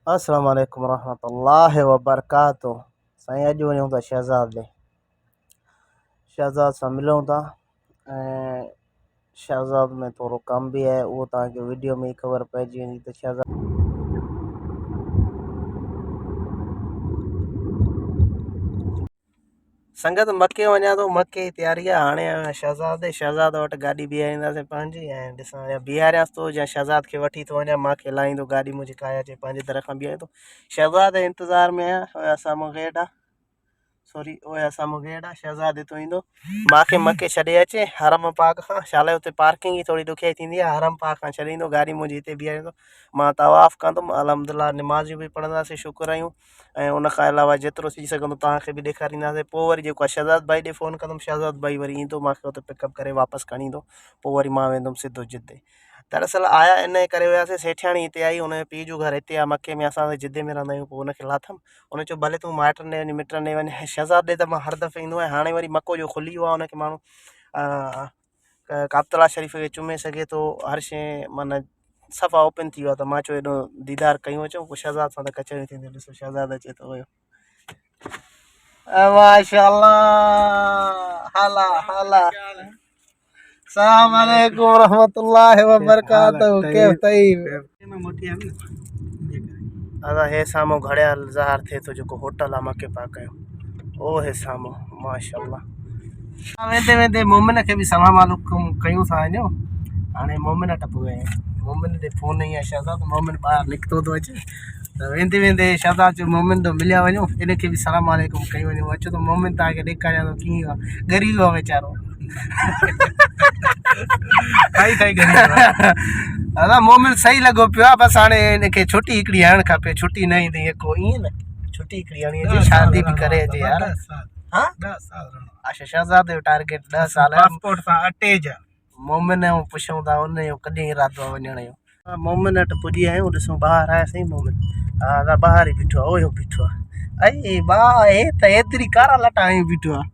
अस्सलाम वालेकुम रहमतुल्लाहि व बरकातुहू। साईं अॼु वञूं था शहज़ाद सां मिलूं था ऐं शहज़ाद में थोरो कम भी है, उहो तव्हांखे वीडियो में ही ख़बर पइजी वेंदी त शहज़ाद संगत मके वञा थो, मके जी तयारी आहे। हाणे आहियां शहज़ाद वटि गाॾी बीहारींदासीं पंहिंजी ऐं ॾिसां या बीहारियांसि थो या शहज़ाद खे वठी थो वञा, मूंखे लाहींदो गाॾी मुंहिंजी काया अचे पंहिंजे दर खां बीहारे थो। शहज़ाद जे इंतज़ार में आहियां, साम्हूं गेट आहे, सॉरी ओया साम्हूं गेट आहे। शहज़ाद हितां ईंदो, मूंखे मके छॾे अचे हरम पाक खां। शाला हुते पार्किंग जी थोरी ॾुखियाई थींदी आहे, हरम पाक खां छॾींदो, गाॾी मुंहिंजी हिते बीहारींदो, मां तवाफ़ कंदुमि, अल्हम्दुलिल्लाह निमाज़ियूं बि पढ़ंदासीं, शुक्र आहियूं। ऐं उन खां अलावा जेतिरो थी सघंदो तव्हांखे बि ॾेखारींदासीं। पोइ वरी जेको आहे शहज़ाद भाई ॾे फ़ोन कंदुमि, शहज़ाद भाई वरी ईंदो, मूंखे हुते पिकअप करे वापसि खणी ईंदो, पोइ वरी मां वेंदुमि सिधो जिद्दे। दरअसल आया इन करे हुआसीं, सेठियाणी हिते आई, हुनजे पीउ जो घर हिते आहे मके में, असां जिद्दे में रहंदा आहियूं। पोइ हुनखे लाथमि, हुन चयो भले तूं माइटनि ॾे वञ, मिटनि ॾे वञ। शहज़ाद ॾे त मां हर दफ़े ईंदो आहियां, हाणे वरी मको जो खुली वियो आहे, हुनखे माण्हू काबतुल्ला शरीफ़ खे चुमे सघे थो, हर शइ माना सफ़ा ओपन थी वियो आहे। त मां चयो हेॾो दीदार कयूं अचूं, पोइ शहज़ाद सां त कचहरी थींदी। ॾिसो शहज़ाद अचे थो हुयो, माशाअल्लाह, हाला हाला। सलाम अलैकुम रहमतुल्लाहि व बरकातहू। कैफ तईब दादा, हे साम्हूं घड़ियाल ज़ाहिर थिए थो जेको होटल आहे मके पाक जो, ओ हे साम्हूं माशाअल्लाह। वेंदे वेंदे मोमिन खे बि सलाम अलैकुम कयूं था वञो। हाणे मोमिन टप गए, मोमिन ॾे फ़ोन ई आहे शहज़ाद, मोमिन ॿाहिरि निकितो थो अचे, त वेंदे वेंदे शहज़ाद जो मोमिन तो मिलिया वञो, इनखे बि सलाम अलैकुम कयूं वञो। अचो त मोमिन तव्हांखे ॾेखारियां थो कीअं आहे, ग़रीब आहे वीचारो। दादा मोमिन सही लॻो पियो आहे, बसि हाणे हिनखे छुटी हिकिड़ी हणणु खपे, छुटी न ईंदी को ईअं न, छुटी हिकिड़ी हणी अचे, शादी बि करे अचे यार। हाँ 10 साल। अच्छा, शहज़ाद जो टारगेट 10 साल पासपोर्ट सां अटैच। मोमिन जो पुछूं था उन जो कॾहिं इरादो आहे वञण जो। मोमिन वटि पुॼी विया आहियूं, ॾिसूं ॿाहिरि आयासीं मोमिन। हा दादा ॿाहिरि ई बीठो आहे, ओयो बीठो आहे। अई वाह, हे त एतिरी कारा लटा आयूं बीठो आहे।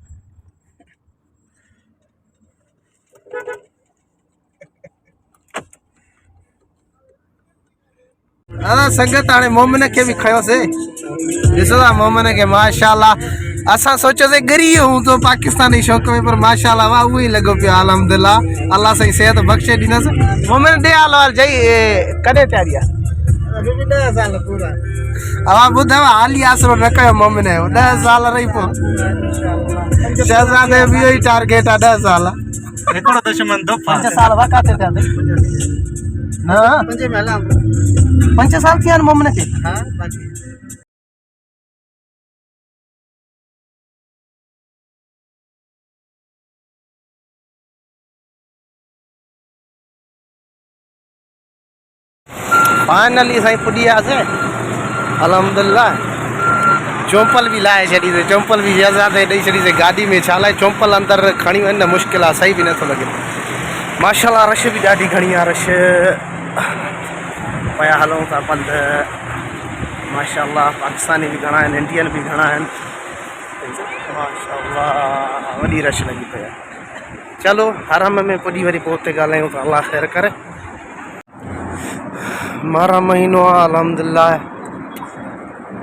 दादा संगत हाणे मोमिन खे बि खयोसीं, ॾिसो था मोमिन खे माशाअल्लाह। असां सोचियोसीं ग़रीब हूं तो पाकिस्तानी शौक़ में, पर माशाअल्लाह वाह उहो ई लॻो पियो आहे। अल्हम्दुलिल्लाह, अल्लाह साईं सेहत बख़्शे ॾींदसि। मोमिन ॾे हाल वाल जई कॾहिं तयारी आहे? 10 साल पूरा। अवा ॿुधायो हाली आसरो न कयो मोमिन जो, 10 साल रही पोइ शहज़ाद जो बि इहो ई टारगेट आहे, 10 साल। हिकिड़ो दुश्मन दो 5 साल वक़्त थिया अथई न, 5 साल थिया आहिनि मोमिन खे। हाँ बाक़ी फाइनली साईं पुॼी वियासीं अल्हम्दुलिल्लाह। चौंपल भी लाए छॾीसीं, चौंपल भी शहज़ाद ॾेई छॾीसीं गाॾी में। छा लाइ चौंपल अंदरि खणी वञ न मुश्किल आहे, सही बि नथो लॻे माशाअल्लाह। रश बि ॾाढी घणी आहे, रश पिया हलूं था पंध माशाअल्लाह। पाकिस्तानी भी घणा आहिनि, इंडियन भी घणा आहिनि माशाअल्लाह, वॾी रश लॻी पई आहे। चलो हरम में पुॼी वरी पोइ हुते ॻाल्हायूं था, अल्लाह ख़ैर करे। मारा महीनो आहे अल्हम्दुलिल्लाह,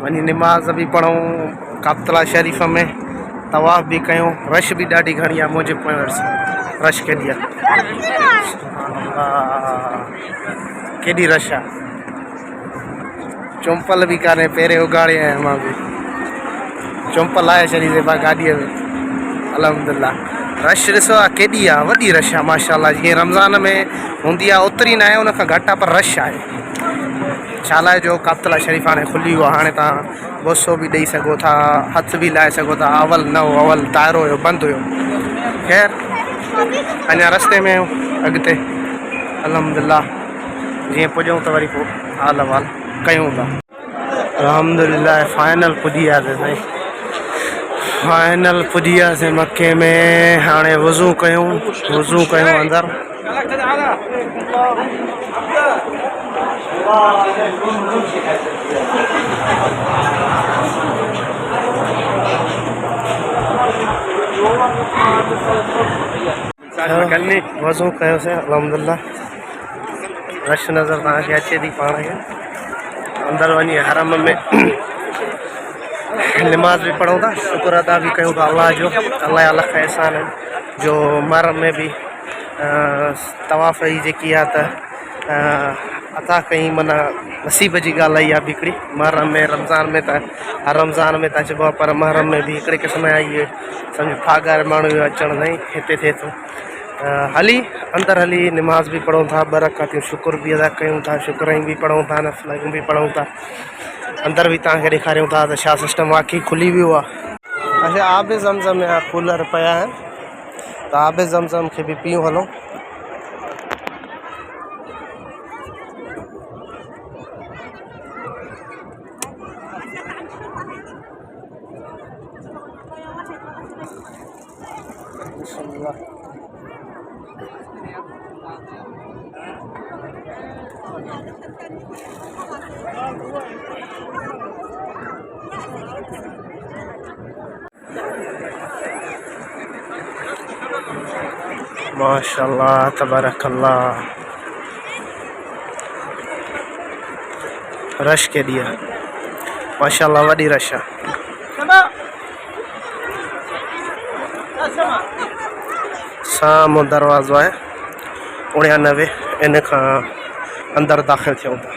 वञी निमाज़ भी पढ़ूं काबतुल्ला शरीफ़ में, तवाफ़ भी कयूं। रश भी ॾाढी घणी आहे, मुंहिंजे पोइ रश केॾी आहे, केॾी रश आहे। चौंपल भी कान्हे, पहिरें उगाड़े आहियां मां बि, चौंपल लाहे छॾीसीं पाण गाॾीअ में अल्हम्दुलिल्लाह। रश ॾिसो आहे केॾी आहे, वॾी रश आहे माशाअल्लाह। जीअं रमज़ान में हूंदी आहे ओतिरी न आहे, उनखां घटि आहे, पर रश आहे। छा लाइ जो काबतुल्ला शरीफ़ हाणे खुली वियो आहे, हाणे तव्हां बोसो भी ॾेई सघो था, हथ भी लाहे सघो था। अवल न हो, अवल ताइरो हुयो, बंदि हुयो। ख़ैर अञा रस्ते में आहियूं अॻिते अल्हम्दुलिल्लाह। जीअं पुॼूं त वरी पोइ हाल अहवाल कयूं था। अल्हम्दुलिल्लाह फाइनल पुॼी वियासीं साईं, फाइनल पुॼी वियासीं मके में। हाणे वज़ू कयूं अंदरि। वज़ू कयोसीं अल्हम्दुलिल्लाह। रश नज़र तव्हांखे अचे थी पाण खे अंदर वही हरम में नमाज भी पढ़ूँ था, शुक्र अदा भी कयूँ था अल्लाह जो। अल्लाह अलग एहसान है जो महरम में भी तवाफ़ जी जेकी आहे त अता कई माना नसीब जी ॻाल्हि आई आहे हिकिड़ी। महरम में रमज़ान में त हर रमज़ान में त चइबो आहे, पर महरम में भी हिकिड़े क़िस्म जा इहे सम्झो फागार माण्हू जो अचणु नहीं हिते थिए थो। हली अंदर हली नमाज भी पढ़ूँ था, ॿ रकातूं शुक्र भी अदा कयूं था, शुक्र भी पढ़ूँ था, नफ़िल भी पढ़ूँ था। अंदर भी तव्हांखे ॾेखारियूं था त छा सिस्टम वाकई खुली वियो आहे। अच्छा आब ज़मज़म या कूलर पिया आहिनि त आब ज़मज़म खे भी पियूं हलो। माशाअल्लाह तबारकल्लाह, रश के दिया माशाअल्लाह वडी रश है। सामो दरवाज़ो है 99 इन का अंदर दाखिल थियूं था।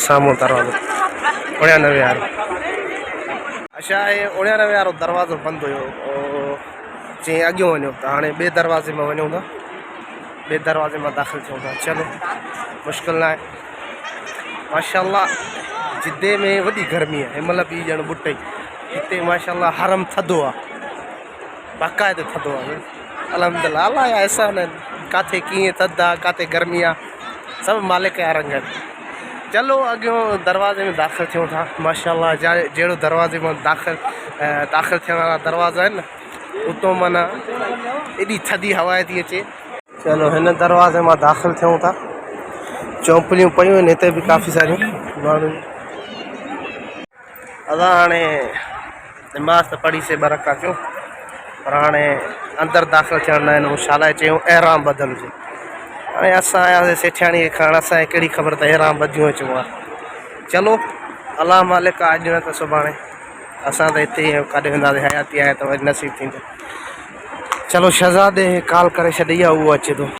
सामो दरवाज़ो 99 यार। अच्छा ये 99 वारो दरवाज़ो बंद हुयो, चई अॻियों वञो त हाणे ॿिए दरवाज़े में वञूं था, ॿिए दरवाज़े में दाख़िल थियूं था। चलो मुश्किल न आहे। माशाअल्लाह जिद्दे में वॾी गर्मी आहे, हिनमहिल बि ॼण ॿुटई हिते माशाअल्लाह हरम थधो आहे, बाक़ाइदे थधो आहे। अल्हम्दुलिल्लाह अल्लाह जा एहसान आहिनि, किथे कीअं थधि आहे काथे गर्मी आहे, सभु मालिक जा रंग आहिनि। चलो अॻियों दरवाज़े में दाख़िल थियूं था। माशाअल्लाह जहिड़ो दरवाज़े में दाख़िल थियण वारा दरवाज़ा आहिनि न, उतो माना एॾी थधी हवा थी अचे। चलो हिन दरवाज़े में दाख़िल थियूं था। चौंपलियूं पयूं आहिनि हिते बि काफ़ी सारियूं माण्हू। अदा हाणे नमाज़ त पढ़ीसीं 2 रकातूं, पर हाणे अंदर दाख़िल थियण न आहिनि। छा लाइ चयूं एहराम बदलजे। हाणे असां आयासीं सेठाणी खे खणण, असांखे कहिड़ी ख़बर त एहराम बदियूं अचूं आहे। चलो अल्लाह मालिक आहे, अॼु न त सुभाणे असां त हिते ई काॾे वेंदासीं, हयाती आहे त वरी नसीब थींदो। चलो शहज़ादे कॉल करे छॾी आहे, उहो अचे थो।